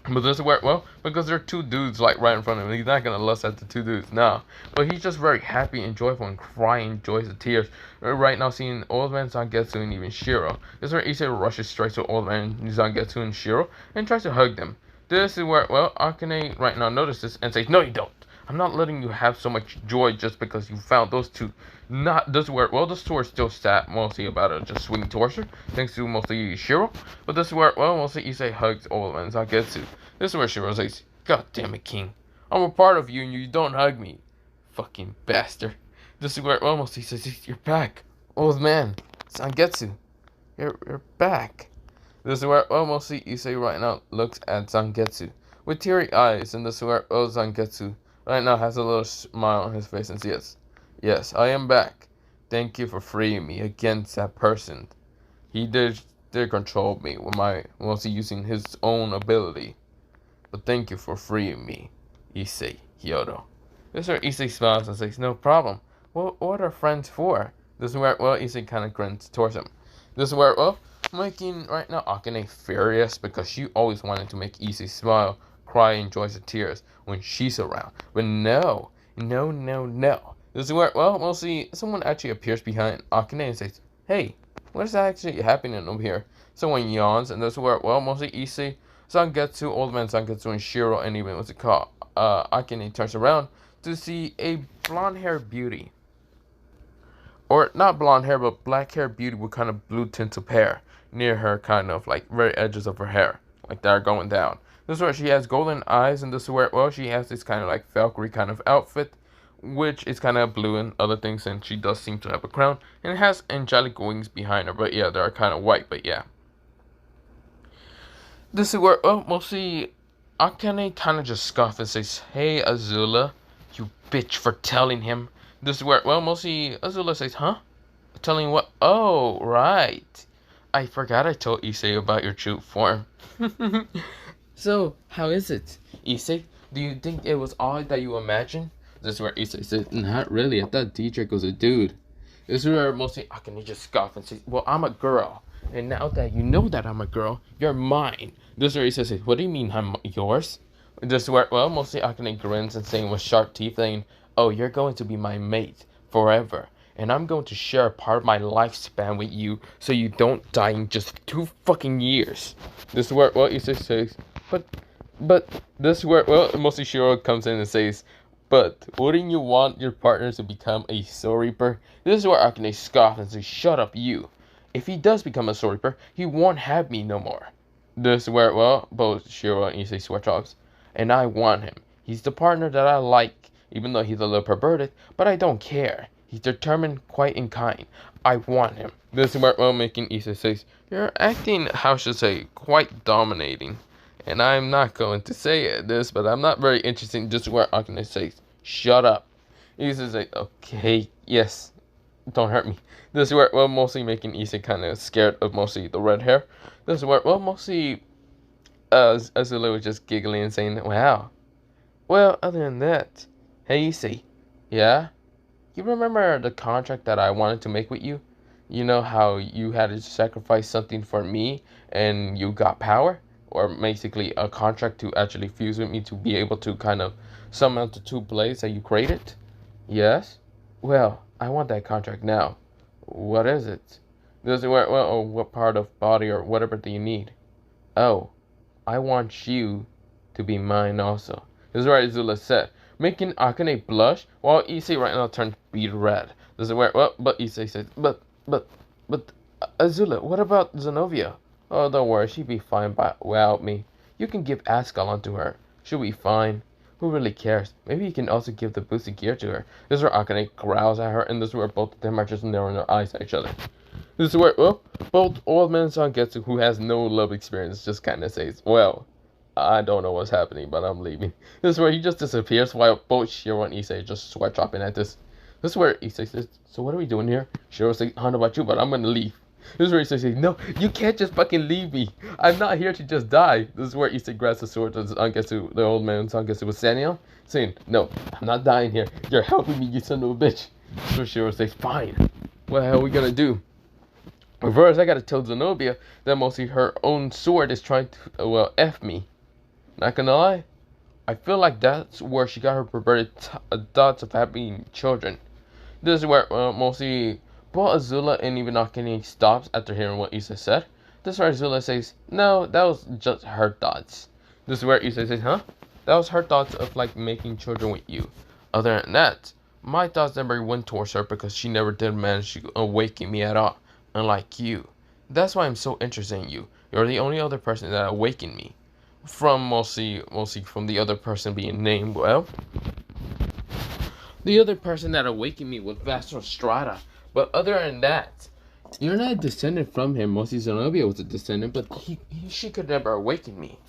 But this is where, well, because there are two dudes like right in front of him, he's not gonna lust at the two dudes, nah. But he's just very happy and joyful and crying joys and tears. Right now seeing old man Zangetsu and even Shiro. This is where Issei rushes straight to old man Zangetsu and Shiro and tries to hug them. This is where, well, Akane right now notices and says, no you don't. I'm not letting you have so much joy just because you found those two. Not this is where, well, the sword still sat mostly about to just swing towards her, thanks to mostly Shiro. But this is where, well, mostly Issei hugs old man Zangetsu. This is where Shiro says, God damn it, King. I'm a part of you and you don't hug me. Fucking bastard. This is where, well, mostly says, you're back. Old man, Zangetsu. You're back. This is where, well, mostly Issei right now looks at Zangetsu with teary eyes, and this is where, oh, Zangetsu right now has a little smile on his face and says, yes, I am back. Thank you for freeing me against that person. He did control me with my mostly using his own ability. But thank you for freeing me, Issei Hyodo. This is where Issei smiles and says, no problem. What are friends for? This is where, well, Issei kind of grins towards him. This is where, well, making right now Akane furious because she always wanted to make Issei smile, cry, and joy and tears when she's around. But no. This is where, well, mostly someone actually appears behind Akane and says, hey, what is actually happening over here? Someone yawns, and this is where, well, mostly Issei Zangetsu, Old Man Zangetsu, and Shiro, and even what's it called? Akane turns around to see a blonde-haired beauty. Or not blonde hair, but black-haired beauty with kind of blue tint of hair near her, kind of like very edges of her hair, like they're going down. This is where she has golden eyes, and this is where, well, she has this kind of like Valkyrie kind of outfit, which is kind of blue and other things, and she does seem to have a crown, and it has angelic wings behind her, but yeah, they're kind of white, but yeah. This is where, well, mostly Akane kind of just scoffs and says, "Hey, Azula, you bitch for telling him." This is where, well, mostly Azula says, "Huh? Telling what? Oh, right. I forgot I told Issei about your true form." So, how is it, Issei? Do you think it was all that you imagined? This is where Issei says, "Not really. I thought Dietrich was a dude." This is where mostly Akane just scoff and says, "Well, I'm a girl. And now that you know that I'm a girl, you're mine." This is where Issei says, "What do you mean I'm yours?" This is where, well, mostly Akane grins and saying with sharp teeth, saying, "Oh, you're going to be my mate forever. And I'm going to share a part of my lifespan with you so you don't die in just 2 fucking years." This is where, well, Issei says, but, this is where, well, mostly Shiro comes in and says, "But wouldn't you want your partner to become a Soul Reaper?" This is where Akane scoffs and says, "Shut up, you. If he does become a Soul Reaper, he won't have me no more." This is where, well, both Shiro and Issei swear talks. "And I want him. He's the partner that I like, even though he's a little perverted, but I don't care. He's determined, quite in kind. I want him." This is where, well, making Issei says, "You're acting, how should I say, quite dominating. And I'm not going to say this, but I'm not very interested." This is where Akane says, "Shut up." Issei says, "Okay, yes, don't hurt me." This is where, well, mostly making Issei kind of scared of mostly the red hair. This is where, well, mostly Azula was just giggling and saying, "Wow. Well, other than that, hey, Issei, yeah? You remember the contract that I wanted to make with you? You know how you had to sacrifice something for me and you got power? Or basically a contract to actually fuse with me to be able to kind of summon the 2 blades that you created? Yes? Well, I want that contract now. What is it? This is where, well, or what part of body or whatever do you need? Oh, I want you to be mine also." This is where Azula said, making Akane blush, while Issei right now turned beet red. This is where, well, but Issei says, but, Azula, what about Zenobia? Oh, don't worry, she'll be fine without me. You can give Ascalon to her. She'll be fine. Who really cares? Maybe you can also give the boosted gear to her." This is where Akane growls at her, and this is where both of them are just narrowing their eyes at each other. This is where, well, both Old Man Zangetsu, who has no love experience, just kind of says, "Well, I don't know what's happening, but I'm leaving." This is where he just disappears, while both Shiro and Issei just sweat dropping at this. This is where Issei says, "So what are we doing here?" Shiro says, "I don't know about you, but I'm gonna leave." This is where Issei says, "No, you can't just fucking leave me. I'm not here to just die." This is where Issei grabs the sword that Zangetsu, the Old Man Zangetsu was standing on, saying, "No, I'm not dying here. You're helping me, you son of a bitch." So Shiro says, "Fine. What the hell are we gonna do?" But first, I gotta tell Zenobia that mostly her own sword is trying to, well, F me. Not gonna lie, I feel like that's where she got her perverted thoughts of having children. This is where, mostly, both Azula and even Akane stops after hearing what Issei said. This is where Azula says, "No, that was just her thoughts." This is where Issei says, "Huh? That was her thoughts of, like, making children with you. Other than that, my thoughts never went towards her because she never did manage to awaken me at all. Unlike you. That's why I'm so interested in you. You're the only other person that awakened me. From mostly from the other person being named, well, the other person that awakened me was Vassal Strata. But other than that, you're not a descendant from him. Mostly Zenobia was a descendant, but she could never awaken me.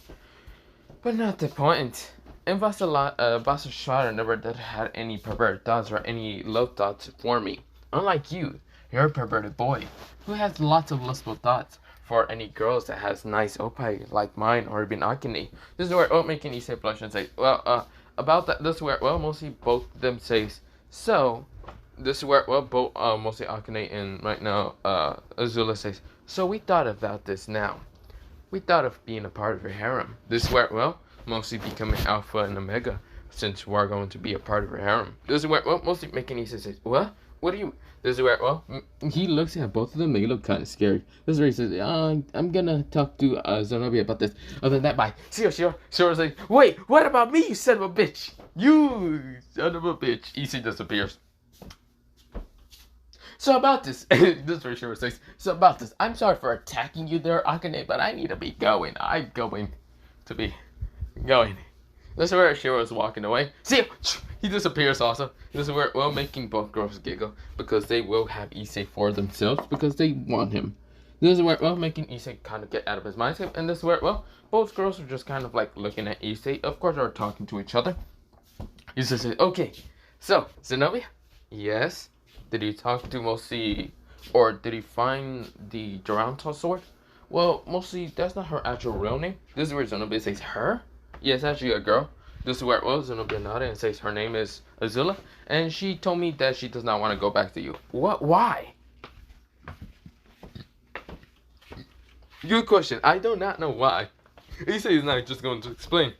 But not the point. And Vassal Strata never did had any perverted thoughts or any love thoughts for me. Unlike you. You're a perverted boy who has lots of lustful thoughts for any girls that has nice oppai like mine or even Akane." This is where making Issei blush and say, "Well, about that." This is where, well, mostly both of them says, "So." This is where, well, both mostly Akane and right now Azula says, "So we thought about this now. We thought of being a part of your harem." This is where, well, mostly becoming Alpha and Omega, since we're going to be a part of her harem. This is where, well, mostly making Issei says, "What? what do you? This is where, well, he looks at both of them. They look kind of scary. This is where he says, I'm gonna talk to Zenobia about this. Other than that, bye. See you, Shiro. Shiro's like, wait, what about me, you son of a bitch? You son of a bitch. Issei disappears. So about this, this is where Shiro says, so about this, I'm sorry for attacking you there, Akane, but I need to be going. I'm going to be going. This is where Shiro is walking away. See you! He disappears also. This is where, well, making both girls giggle because they will have Issei for themselves because they want him. This is where, well, making Issei kind of get out of his mindset. And this is where, well, both girls are just kind of like looking at Issei. Of course, they're talking to each other. Issei says, okay, so, Zenobia? Yes? Did he talk to mostly, or did he find the Duranta sword? Well, mostly, that's not her actual real name. This is where Zenobia says, her? Yeah, it's actually a girl. This is where it was. Zenobia nodded and says her name is Azula. And she told me that she does not want to go back to you. What? Why? Good question. I do not know why. Issei is not just going to explain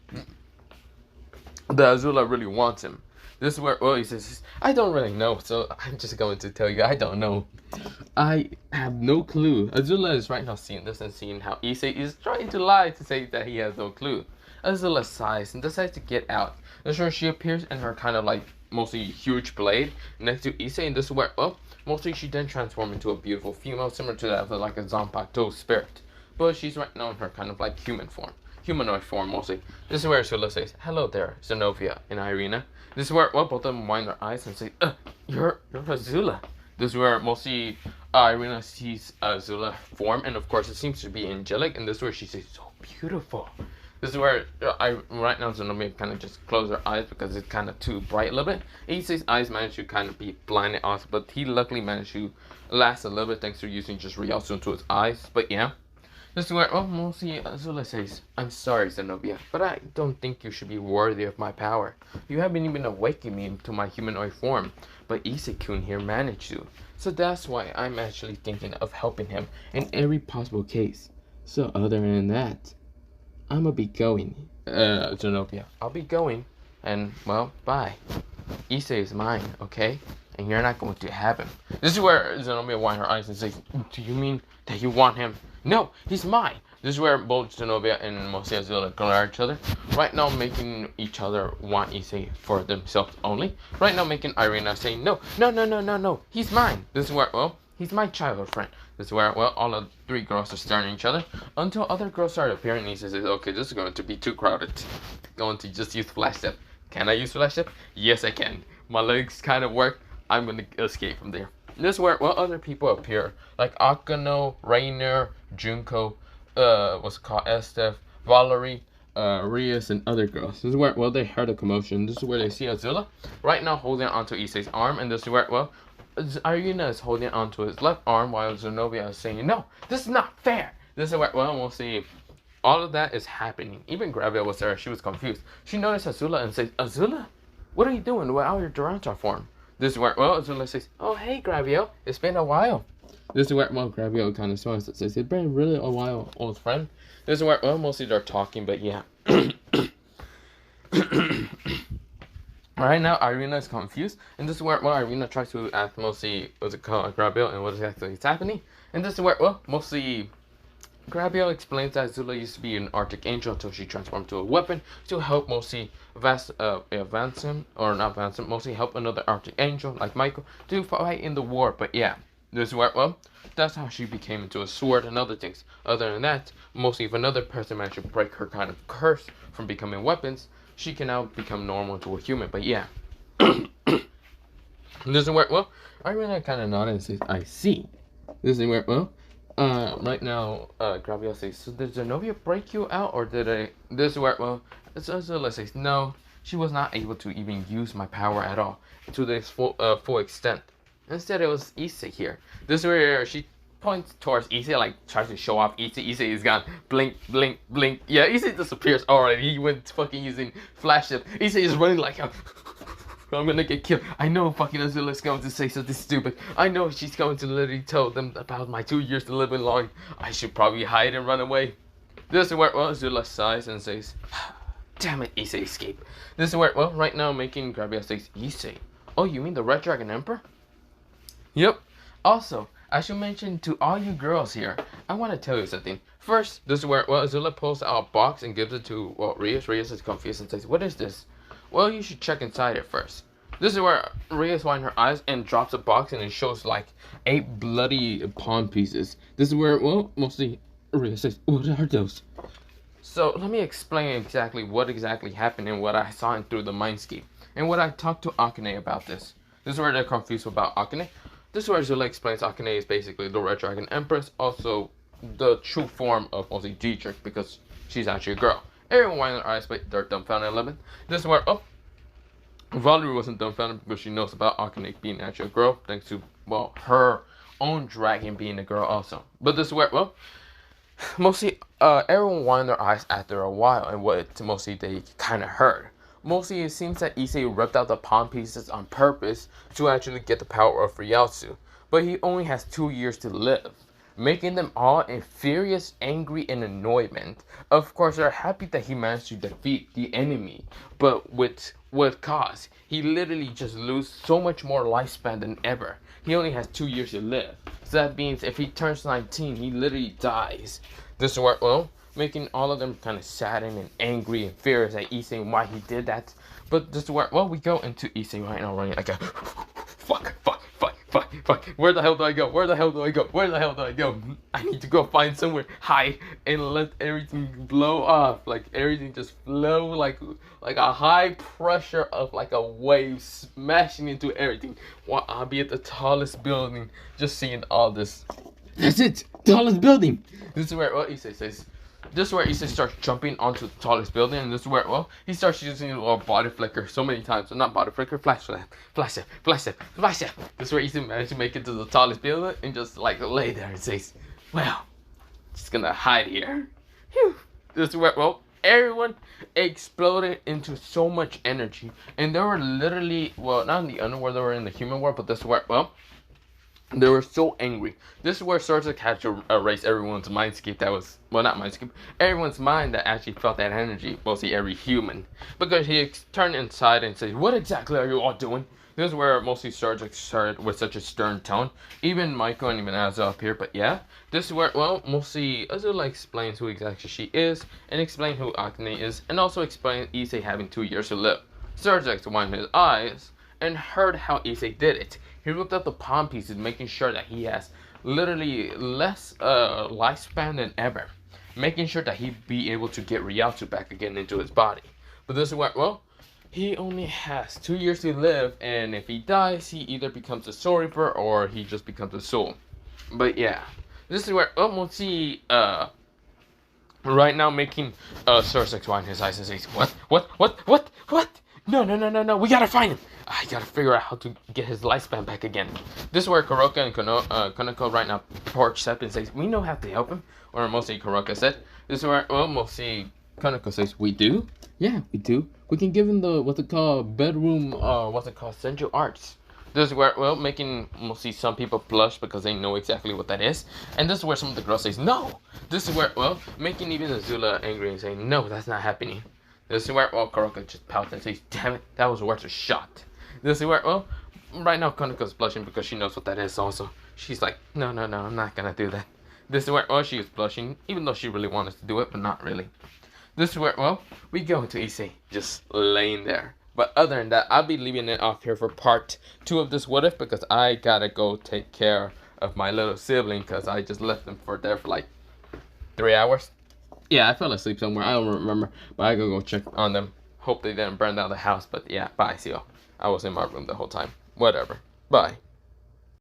that Azula really wants him. This is where, well, he says, I don't really know. So I'm just going to tell you, I don't know. I have no clue. Azula is right now seeing this and seeing how Issei is trying to lie to say that he has no clue. Azula sighs and decides to get out. This is where she appears in her kind of like mostly huge blade next to Issei, and this is where, well, mostly she then transforms into a beautiful female similar to that of like a Zanpakuto spirit. But she's right now in her kind of like human form. Humanoid form mostly. This is where Azula says, hello there, Zenobia and Irina. This is where, well, both of them wind their eyes and say, you're Azula. This is where mostly Irina sees Azula form, and of course it seems to be angelic, and this is where she says, so beautiful. This is where right now Zenobia kind of just close her eyes because it's kind of too bright a little bit. Issei's eyes managed to kind of be blinded also, but he luckily managed to last a little bit thanks to using just Ryotsu into his eyes. But yeah, this is where, well, mostly Azula says, I'm sorry, Zenobia, but I don't think you should be worthy of my power. You haven't even awakened me to my humanoid form, but Issei-kun here managed to. So that's why I'm actually thinking of helping him in every possible case. So other than that, I'm gonna be going, Zenobia. I'll be going, and, well, bye. Issei is mine, okay? And you're not going to have him. This is where Zenobia winds her eyes and says, do you mean that you want him? No, he's mine. This is where both Zenobia and mostly Azula glare at each other. Right now making each other want Issei for themselves only. Right now making Irina say, no, he's mine. This is where, well, he's my childhood friend. This is where, well, all the three girls are staring at each other until other girls start appearing. And Issei says, okay, this is going to be too crowded. Going to just use flash step. Can I use flash step? Yes, I can. My legs kind of work. I'm going to escape from there. This is where, well, other people appear. Like Akano, Rainer, Junko, what's it called, Estef, Valerie, Rias, and other girls. This is where, well, they heard a commotion. This is where they see Azula right now holding onto Issei's arm. And this is where, well, Irina is holding onto his left arm while Zenobia is saying, no, this is not fair. This is where, well, we'll see. All of that is happening. Even Gravia was there. She was confused. She noticed Azula and says, Azula? What are you doing without your Duranta form? This is where, well, Azula says, oh, hey, Gravio. It's been a while. This is where, well, Gravio kind of smiles and says, it's been really a while, old friend. This is where, well, mostly they're talking, but yeah. Right now, Irina is confused, and this is where, well, Irina tries to ask mostly, what's it called, Grabio, and what exactly is happening. And this is where, well, mostly Grabio explains that Azula used to be an Arctic Angel until she transformed to a weapon to help mostly Vansum, or not Vansum, mostly help another Arctic Angel, like Michael, to fight in the war. But yeah, this is where, well, that's how she became into a sword and other things. Other than that, mostly if another person managed to break her kind of curse from becoming weapons, she can now become normal to a human. But yeah. This is where, well, Irina kind of nodded and says, I see. This is where, well, right now, Gravio says, so did Zenobia break you out, or did I? This is where, well, Azula says, no, she was not able to even use my power at all, to the full extent. Instead, it was Issei here. This is where she points towards Issei, like, tries to show off Issei. Issei is gone. Blink, blink, blink. Yeah, Issei disappears already. He went fucking using flash shift. Issei is running like, I'm gonna get killed. I know fucking Azula is going to say something stupid. I know she's going to literally tell them about my 2 years to live in long. I should probably hide and run away. This is where, well, Azula sighs and says, damn it, Issei escaped. This is where, well, right now making Grabia says, Issei. Oh, you mean the Red Dragon Emperor? Yep. Also, I should mention to all you girls here, I want to tell you something. First, this is where, well, Azula pulls out a box and gives it to, well, Rias. Rias is confused and says, what is this? Well, you should check inside it first. This is where Rias winds her eyes and drops a box and it shows like 8 bloody pawn pieces. This is where, well, mostly Rias says, what are those? So let me explain exactly what exactly happened and what I saw through the Mindscape. And what I talked to Akane about this. This is where they're confused about Akane. This is where Azula explains Akane is basically the Red Dragon Empress, also the true form of mostly Dietrich because she's actually a girl. Everyone winds their eyes, but they're dumbfounded and 11. This is where, Valerie wasn't dumbfounded because she knows about Akane being actually a girl, thanks to, well, her own dragon being a girl also. But this is where, well, mostly, everyone widened their eyes after a while, and what mostly they kind of heard. Mostly, it seems that Issei ripped out the pawn pieces on purpose to actually get the power of Ryotsu, but he only has 2 years to live, making them all in furious, angry, and annoyment. Of course, they're happy that he managed to defeat the enemy, but with what cause? He literally just loses so much more lifespan than ever. He only has 2 years to live. So that means if he turns 19, he literally dies. This is where, well, making all of them kind of saddened and angry and furious at Issei and why he did that. But this is where, well, we go into Issei right now running like a fuck. Where the hell do I go? Where the hell do I go? Where the hell do I go? I need to go find somewhere high and let everything blow off. Like everything just flow like a high pressure of like a wave smashing into everything. While I'll be at the tallest building just seeing all this. That's it! Tallest building! This is where, well, Issei says. This is where Issei starts jumping onto the tallest building, and this is where, well, he starts using a body flicker so many times. So not body flicker, flash flap. This is where Issei managed to make it to the tallest building and just like lay there and says, well, just gonna hide here. Whew. This is where, well, everyone exploded into so much energy, and they were literally, well, not in the underworld, they were in the human world, but this is where, well, they were so angry. This is where Sorcerer had to erase everyone's mindscape that was, well, not mindscape, everyone's mind that actually felt that energy, mostly every human. Because he turned inside and said, what exactly are you all doing? This is where mostly Sorcerer started with such a stern tone. Even Michael and even Azula up here, but yeah. This is where, well, mostly Azula explains who exactly she is, and explain who Akane is, and also explain Issei having 2 years to live. Sorcerer wiped his eyes, and heard how Issei did it. He ripped up the pawn pieces, making sure that he has literally less lifespan than ever. Making sure that he'd be able to get Ryotsu back again into his body. But this is where, well, he only has 2 years to live, and if he dies, he either becomes a Soul Reaper or he just becomes a soul. But yeah, this is where, well, we'll see, right now making Sorcex wind his eyes and says, what? No, we gotta find him. I gotta figure out how to get his lifespan back again. This is where Kuroka and Konoko right now porch step and says, we know how to help him. Or mostly Kuroka said. This is where, well, mostly Konoko says, we do? Yeah, we do. We can give him the, what's it called, bedroom, sensual arts. This is where, well, making mostly some people blush because they know exactly what that is. And this is where some of the girls say, no. This is where, well, making even Azula angry and saying, no, that's not happening. This is where, well, Kuroka just pouts and says, damn it, that was worth a shot. This is where, well, right now Konoko's blushing because she knows what that is also. She's like, no, I'm not gonna do that. This is where, well, she is blushing, even though she really wanted to do it, but not really. This is where, well, we go into Issei, just laying there. But other than that, I'll be leaving it off here for part 2 of this what if, because I gotta go take care of my little sibling, because I just left them there for like 3 hours. Yeah, I fell asleep somewhere, I don't remember, but I gotta go check on them. Hope they didn't burn down the house, but yeah, bye, see y'all. I was in my room the whole time. Whatever. Bye.